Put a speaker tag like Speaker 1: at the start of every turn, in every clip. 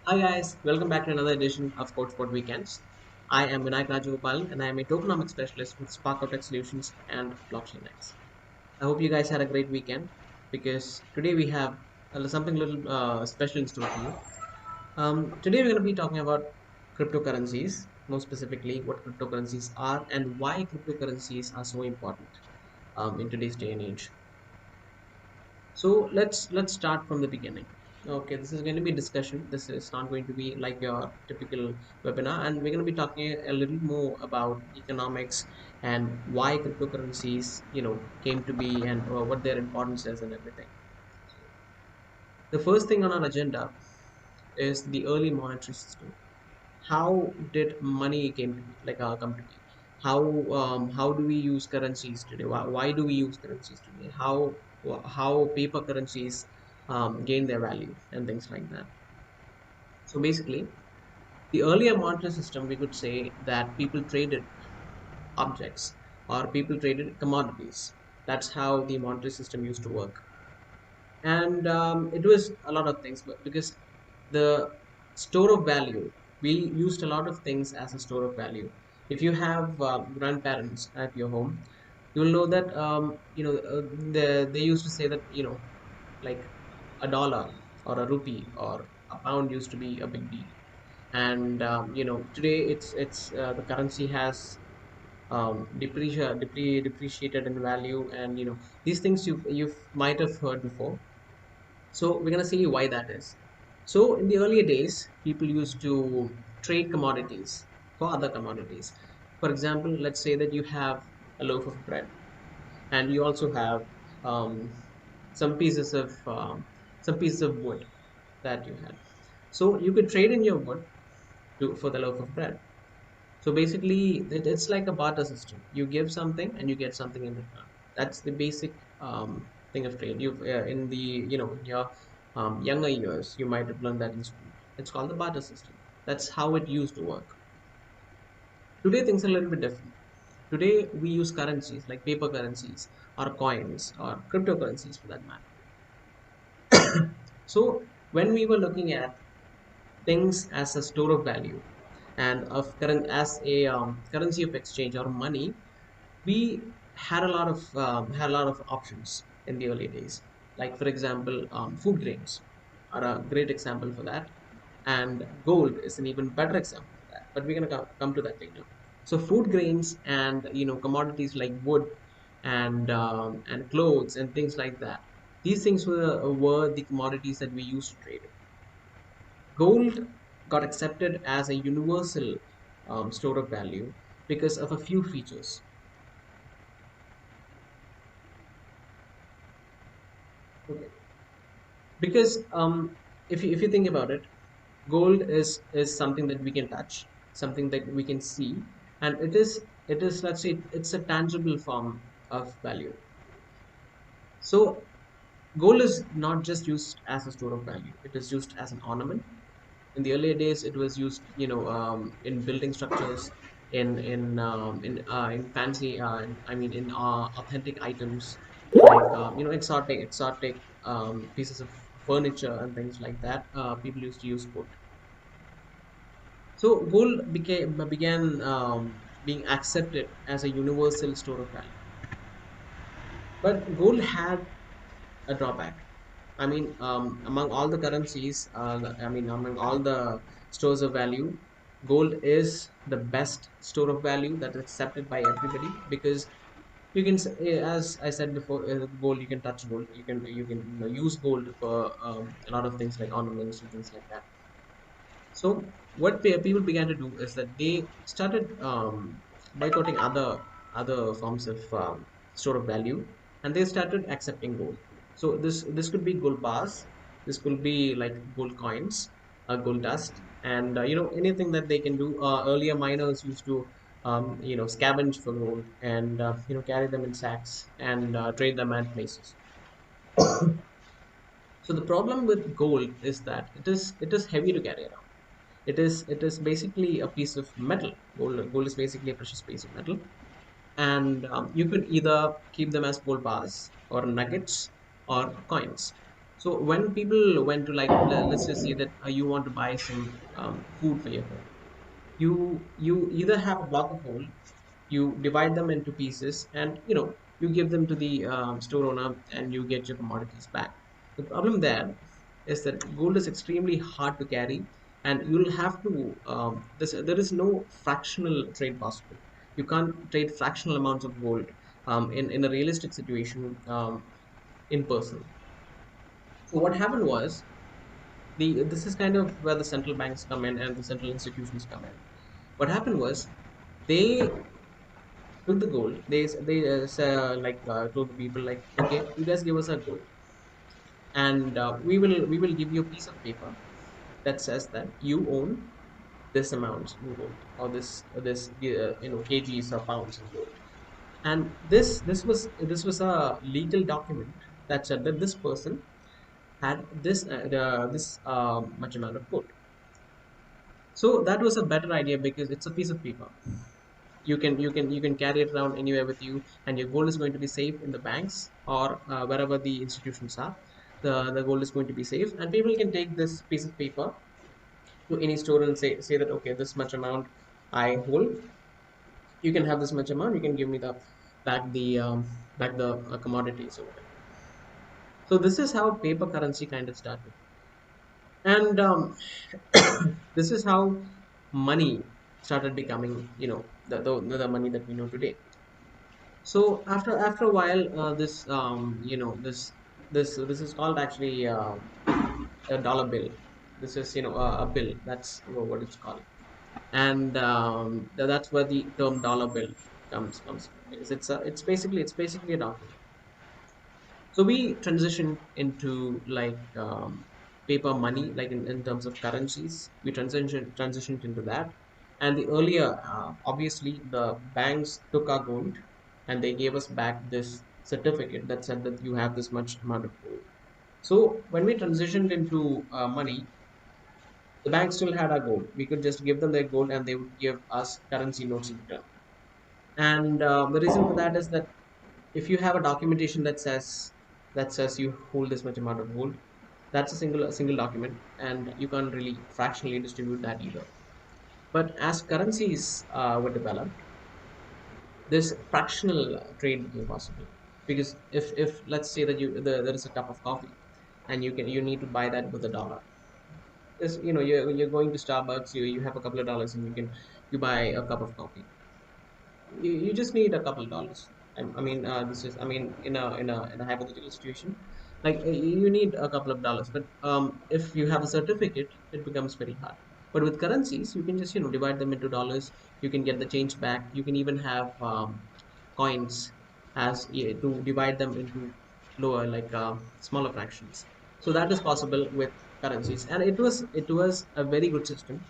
Speaker 1: Hi guys, welcome back to another edition of Code Sport Weekends. I am Vinayak Rajagopalan and I am a tokenomics specialist with Spark Tech Solutions and Blockchain X. I hope you guys had a great weekend because today we have something little special in store for you. Today we're going to be talking about cryptocurrencies, more specifically what cryptocurrencies are and why cryptocurrencies are so important in today's day and age. So let's start from the beginning. Okay, this is going to be discussion. This is not going to be like your typical webinar, and we're going to be talking a little more about economics and why cryptocurrencies, came to be and what their importance is and everything. The first thing on our agenda is the early monetary system. How did money came to be, like come to be? How do we use currencies today? Why do we use currencies today? How paper currencies gain their value and things like that. So basically, the earlier monetary system, we could say that people traded objects or people traded commodities. That's how the monetary system used to work, and it was a lot of things, but because the store of value, we used a lot of things as a store of value. If you have grandparents at your home, you'll know that they used to say that like a dollar or a rupee or a pound used to be a big deal. And today it's the currency has depreciated in value, and these things you might have heard before. So we're going to see why that is. So in the earlier days, people used to trade commodities for other commodities. For example, let's say that you have a loaf of bread, and you also have um, some pieces of wood that you had. So you could trade in your wood for the loaf of bread. So basically, it's like a barter system. You give something and you get something in return. That's the basic thing of trade. You've in the in your younger years, you might have learned that in school. It's called the barter system. That's how it used to work. Today, things are a little bit different. Today, we use currencies like paper currencies or coins or cryptocurrencies for that matter. So when we were looking at things as a store of value and of current as a currency of exchange or money, we had a lot of options in the early days. Like for example, food grains are a great example for that, and gold is an even better example for that. But we're gonna come to that later. So food grains and commodities like wood and clothes and things like that. These things were the commodities that we used to trade. Gold got accepted as a universal store of value because of a few features. Okay. Because if you think about it, gold is something that we can touch, something that we can see, and it is, let's say, it's a tangible form of value. So gold is not just used as a store of value; it is used as an ornament. In the earlier days, it was used, in building structures, in fancy, I mean, in authentic items, like exotic pieces of furniture and things like that. People used to use gold. So gold began being accepted as a universal store of value. But gold had a drawback. I mean, among all the currencies, I mean, among all the stores of value, gold is the best store of value that is accepted by everybody because you can, as I said before, gold, you can touch gold, you can use gold for a lot of things like ornaments and things like that. So what people began to do is that they started boycotting other forms of store of value, and they started accepting gold. So this could be gold bars, this could be like gold coins, gold dust, and anything that they can do. Earlier miners used to scavenge for gold and carry them in sacks and trade them at places. So the problem with gold is that it is heavy to carry around. It is basically a piece of metal. Gold is basically a precious piece of metal, and you could either keep them as gold bars or nuggets or coins. So when people went to, like, let's just say that you want to buy some food for your home, you either have a block of gold, you divide them into pieces, and you give them to the store owner, and you get your commodities back. The problem there is that gold is extremely hard to carry, and you'll have to there is no fractional trade possible. You can't trade fractional amounts of gold in a realistic situation in person. So what happened was, the this is kind of where the central banks come in and the central institutions come in. What happened was, they took the gold. They told the people, like, okay, you guys give us our gold, and we will give you a piece of paper that says that you own this amount in gold, or this kgs or pounds in gold. And this was a legal document that said that this person had this much amount of gold. So that was a better idea, because it's a piece of paper. You can carry it around anywhere with you, and your gold is going to be safe in the banks, or wherever the institutions are. The gold is going to be safe, and people can take this piece of paper to any store and say that, okay, this much amount I hold. You can have this much amount. You can give me the back the commodities or whatever. So this is how paper currency kind of started. And this is how money started becoming, the money that we know today. So after a while, this is called actually a dollar bill. This is, a bill. That's what it's called. And that's where the term dollar bill comes from, because it's basically a document. So we transitioned into, like, paper money, like in terms of currencies. We transitioned into that. And the earlier, obviously, the banks took our gold, and they gave us back this certificate that said that you have this much amount of gold. So when we transitioned into money, the bank still had our gold. We could just give them their gold, and they would give us currency notes in return. And the reason for that is that if you have a documentation that says you hold this much amount of gold, that's a single document, and you can't really fractionally distribute that either. But as currencies were developed, this fractional trade became possible, because if let's say that there is a cup of coffee, and you need to buy that with a dollar. Is you're going to Starbucks, you have a couple of dollars, and you buy a cup of coffee. You just need a couple of dollars. This is, in a hypothetical situation, like, you need a couple of dollars. But if you have a certificate, it becomes very hard. But with currencies, you can just, divide them into dollars. You can get the change back. You can even have coins, to divide them into lower, like, smaller fractions. So that is possible with currencies, and it was a very good system,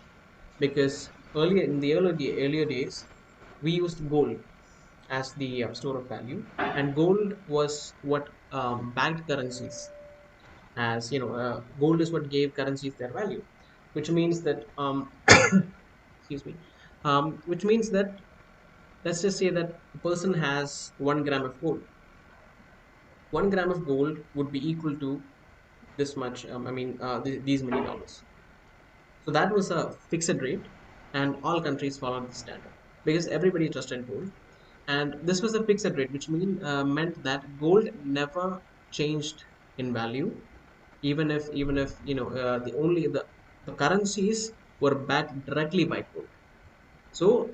Speaker 1: because earlier days, we used gold as the store of value, and gold was what banked currencies. As gold is what gave currencies their value, which means that excuse me, which means that, let's just say that a person has 1 gram of gold. 1 gram of gold would be equal to this much. These many dollars. So that was a fixed rate, and all countries followed the standard, because everybody trusted gold. And this was a fixed rate, which meant that gold never changed in value, even if the currencies were backed directly by gold. So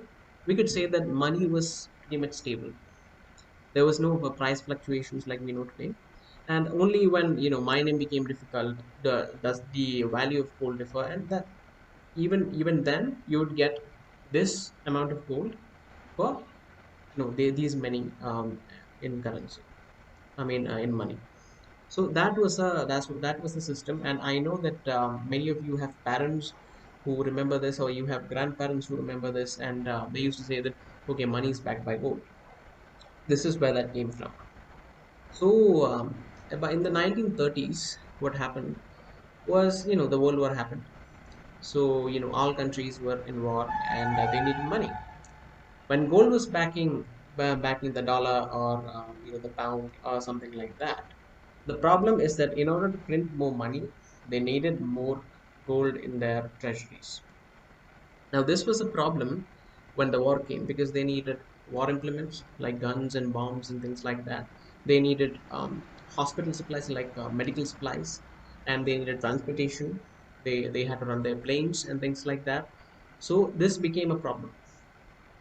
Speaker 1: we could say that money was pretty much stable. There was no price fluctuations like we know today. And only when mining became difficult, does the value of gold differ, and that even then you would get this amount of gold for these many in currency. In money. So that was the system, and I know that many of you have parents who remember this, or you have grandparents who remember this, and they used to say that, okay, money is backed by gold. This is where that came from. So but in the 1930s, what happened was, the World War happened. So all countries were in war, and they needed money. When gold was backing the dollar, or the pound or something like that, The problem is that in order to print more money, they needed more gold in their treasuries. Now, this was a problem when the war came because they needed war implements like guns and bombs and things like that. They needed hospital supplies like medical supplies, and they needed transportation. They had to run their planes and things like that. So this became a problem.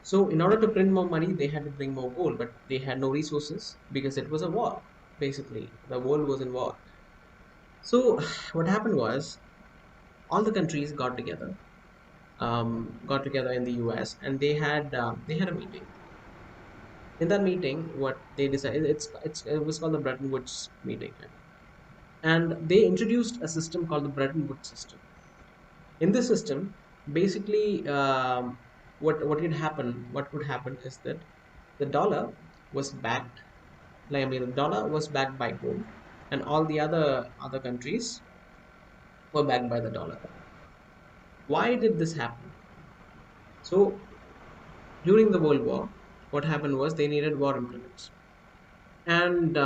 Speaker 1: So in order to print more money, they had to bring more gold, but they had no resources because it was a war. Basically, the world was in war. So what happened was all the countries got together in the US, and they had a meeting. In that meeting, what they decided, it was called the Bretton Woods meeting, and they introduced a system called the Bretton Woods system. In this system, basically, what would happen is that the dollar was backed, like I mean, the dollar was backed by gold, and all the other countries were backed by the dollar. Why did this happen? So during the World War, what happened was they needed war implements. And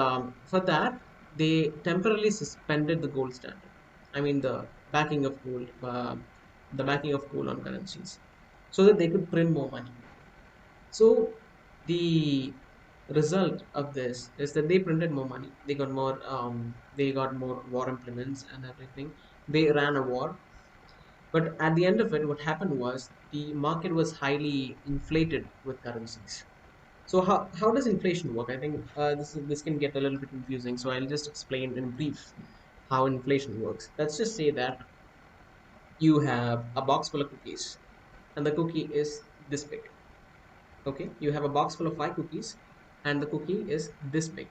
Speaker 1: for that, they temporarily suspended the gold standard. I mean, the backing of gold on currencies, so that they could print more money. So the result of this is that they printed more money. They got more war implements and everything. They ran a war, but at the end of it, what happened was the market was highly inflated with currencies. So how does inflation work? I think this can get a little bit confusing. So I'll just explain in brief how inflation works. Let's just say that you have a box full of cookies, and the cookie is this big. Okay, you have a box full of 5 cookies, and the cookie is this big.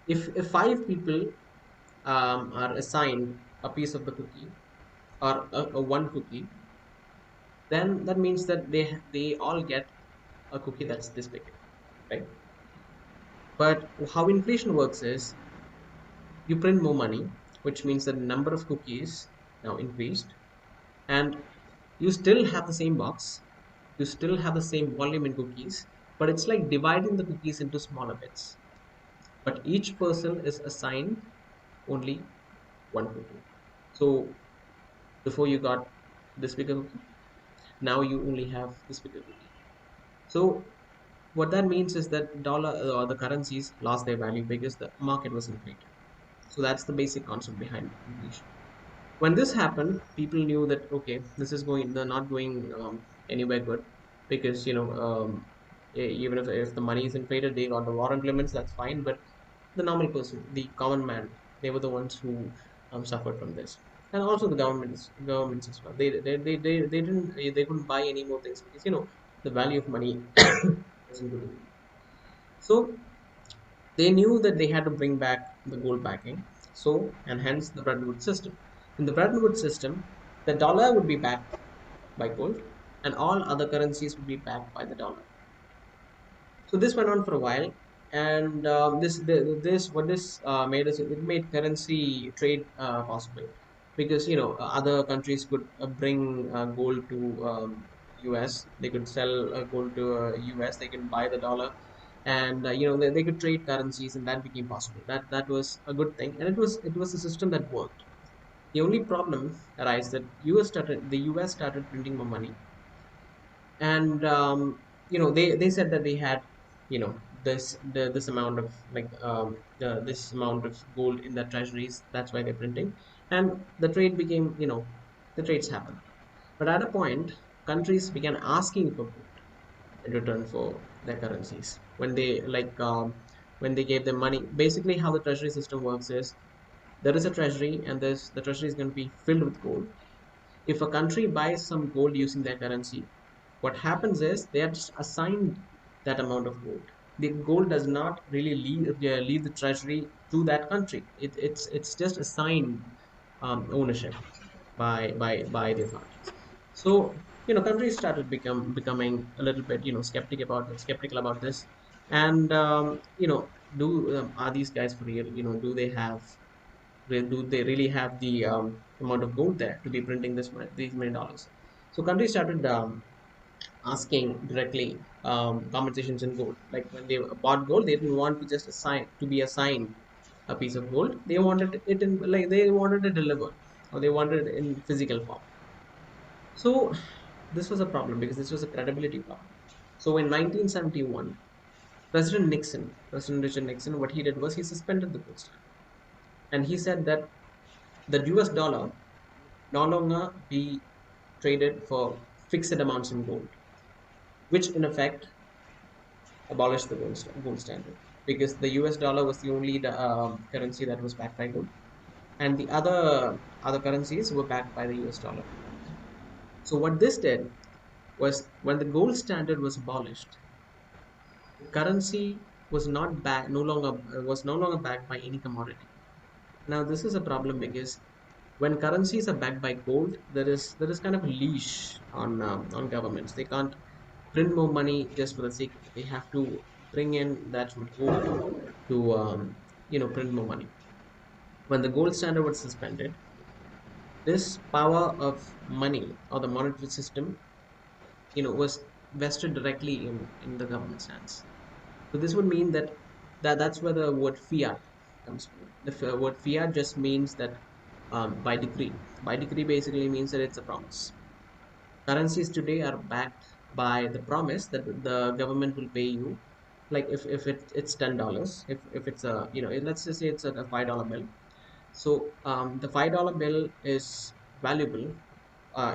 Speaker 1: If 5 people are assigned a piece of the cookie or a one cookie, then that means that they all get a cookie that's this big, right? But how inflation works is you print more money, which means that the number of cookies now increased, and you still have the same box, you still have the same volume in cookies, but it's like dividing the cookies into smaller bits. But each person is assigned only one cookie. So before you got this bigger cookie, now you only have this bigger cookie. So what that means is that dollar or the currencies lost their value because the market was inflated. So that's the basic concept behind inflation. When this happened, people knew that okay, they're not going anywhere good, because even if the money is inflated, they got the war implements, that's fine. But the normal person, the common man, they were the ones who suffered from this. And also the governments as well. They couldn't buy any more things because the value of money wasn't good enough. So they knew that they had to bring back the gold backing, so and hence the Bretton Woods system. In the Bretton Woods system, the dollar would be backed by gold, and all other currencies would be backed by the dollar. So this went on for a while, and this what this made us it made currency trade possible, because other countries could bring gold to US. They could sell gold to US. They can buy the dollar, and they could trade currencies, and that became possible. That was a good thing, and it was a system that worked. The only problem arises that the US started printing more money, and they said that they had this amount of this amount of gold in their treasuries. That's why they're printing, and the trade became the trades happened. But at a point, countries began asking for gold in return for their currencies when they gave them money. Basically, how the treasury system works is there is a treasury, and the treasury is going to be filled with gold. If a country buys some gold using their currency, what happens is they are just assigned that amount of gold. The gold does not really leave the treasury to that country. It's just assigned ownership by the authorities. So countries started becoming a little bit skeptical about this, and do are these guys for real? Do they have do they really have the amount of gold there to be printing these many dollars? So countries started asking directly compensations in gold. Like when they bought gold, they didn't want to just assign to be assigned. a piece of gold. They wanted it in, like, they wanted it delivered, or they wanted it in physical form. So this was a problem because this was a credibility problem. So in 1971, President Richard Nixon, what he did was he suspended the gold standard, and he said that the US dollar would no longer be traded for fixed amounts in gold, which in effect abolished the gold standard, because the US dollar was the only currency that was backed by gold, and the other currencies were backed by the US dollar. So what this did was, when the gold standard was abolished, the currency was not back no longer was no longer backed by any commodity. Now this is a problem because when currencies are backed by gold, there is kind of a leash on governments. They can't print more money just for the sake of it. They have to bring in that much gold to print more money. When the gold standard was suspended, this power of money, or the monetary system, was vested directly in the government's hands. So this would mean that's where the word fiat comes from. The word fiat just means that, by decree. By decree basically means that it's a promise. Currencies today are backed by the promise that the government will pay you. Like if it's $10, if it's a, let's just say it's a $5 bill. So the $5 bill is valuable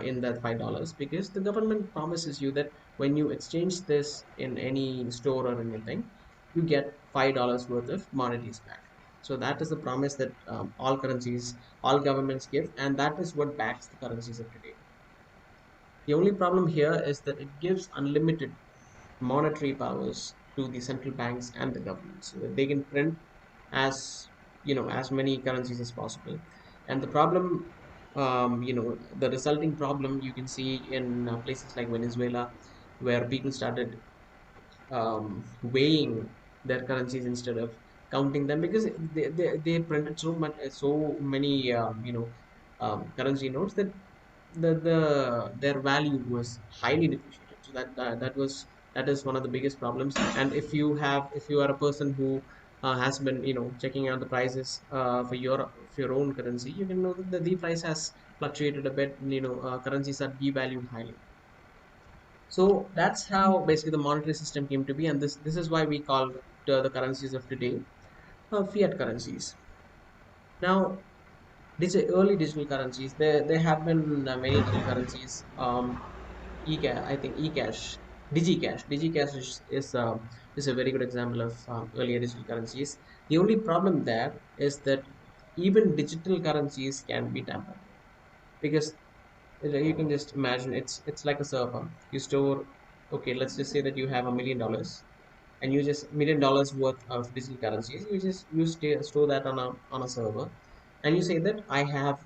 Speaker 1: in that $5, because the government promises you that when you exchange this in any store or anything, you get $5 worth of commodities back. So that is the promise that all governments give, and that is what backs the currencies of today. The only problem here is that it gives unlimited monetary powers to the central banks and the government, so that they can print as many currencies as possible. And the problem, the resulting problem, you can see in places like Venezuela, where people started weighing their currencies instead of counting them, because they printed so many currency notes, that their value was highly depreciated. So that is one of the biggest problems. And if you are a person who has been checking out the prices for your own currency, you can know that the price has fluctuated a bit. Currencies are devalued highly. So that's how basically the monetary system came to be, and this is why we call the currencies of today fiat currencies. Now, early digital currencies, there have been many digital currencies. I think eCash, DigiCash is a very good example of earlier digital currencies. The only problem there is that even digital currencies can be tampered with, because you can just imagine, it's like a server. You store, okay, let's just say that you have $1 million, and you just $1 million worth of digital currencies. Store that on a server, and you say that I have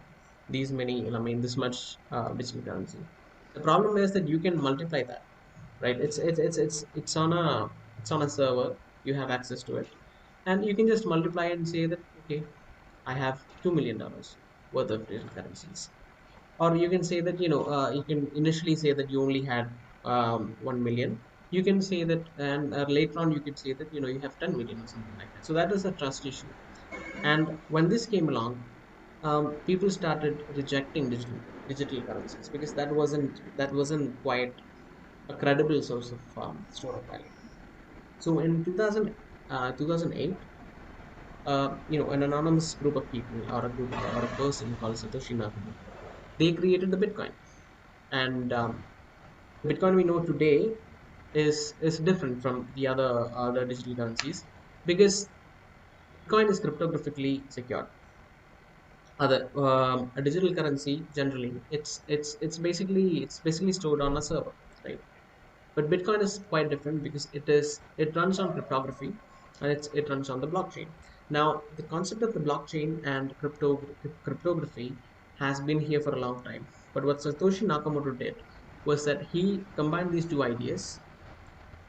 Speaker 1: these many, I mean this much digital currency. The problem is that you can multiply that, right? It's on a server. You have access to it, and you can just multiply and say that, okay, I have $2 million worth of digital currencies. Or you can say that, you can initially say that you only had 1 million. You can say that, and later on you could say that, you have 10 million or something like that. So that is a trust issue. And when this came along, people started rejecting digital currencies, because that wasn't quite a credible source of store of value. So in 2008, an anonymous group of people, or a person called Satoshi Nakamoto, they created the Bitcoin. And the Bitcoin we know today is different from the other digital currencies, because Bitcoin is cryptographically secured. A digital currency, generally, it's basically stored on a server, right? But Bitcoin is quite different, because it runs on cryptography, and it runs on the blockchain. Now, the concept of the blockchain and cryptography has been here for a long time. But what Satoshi Nakamoto did was that he combined these two ideas,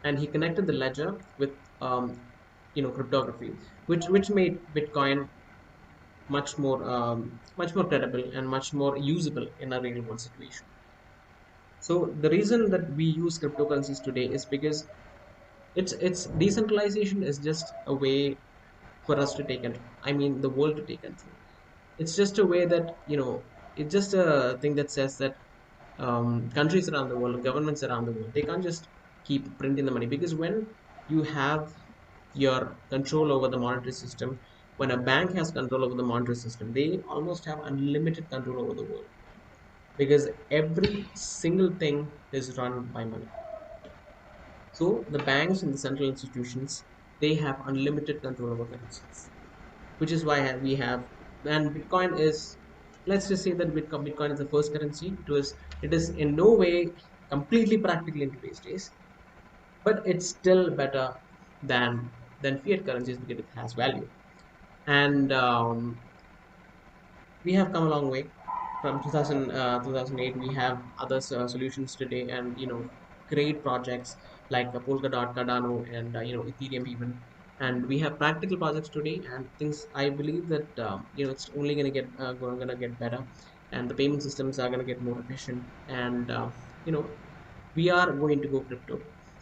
Speaker 1: and he connected the ledger with cryptography, which made Bitcoin much more credible and much more usable in a real world situation. So the reason that we use cryptocurrencies today is because it's decentralization is just a way for us to take control. I mean, the world to take control. It's just a way that, it's just a thing that says that countries around the world, governments around the world, they can't just keep printing the money, because when you have your control over the monetary system, when a bank has control over the monetary system, they almost have unlimited control over the world, because every single thing is run by money. So the banks and the central institutions, they have unlimited control over currencies, which is why we have, and Bitcoin is, let's just say that Bitcoin is the first currency. It is in no way completely practical in today's days, but it's still better than fiat currencies because it has value. And we have come a long way from 2008. We have other solutions today, and great projects like Polkadot, Cardano, and Ethereum even. And we have practical projects today, and things, I believe that it's only going to get better, and the payment systems are going to get more efficient. And you know we are going to go crypto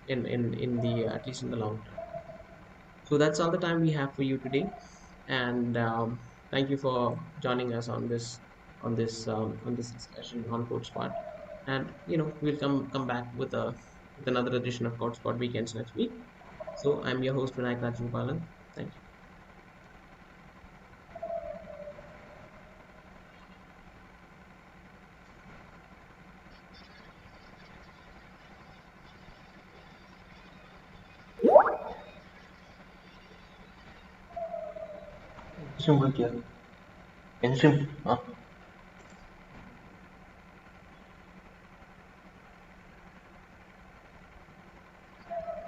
Speaker 1: in the at least in the long term. So that's all the time we have for you today, and thank you for joining us on this discussion on CodeSpot. And we'll come back with another edition of CodeSpot Weekends next week. So I'm your host Vinayak Rajagopalan. Thank you.
Speaker 2: Zoom किया cancel हाँ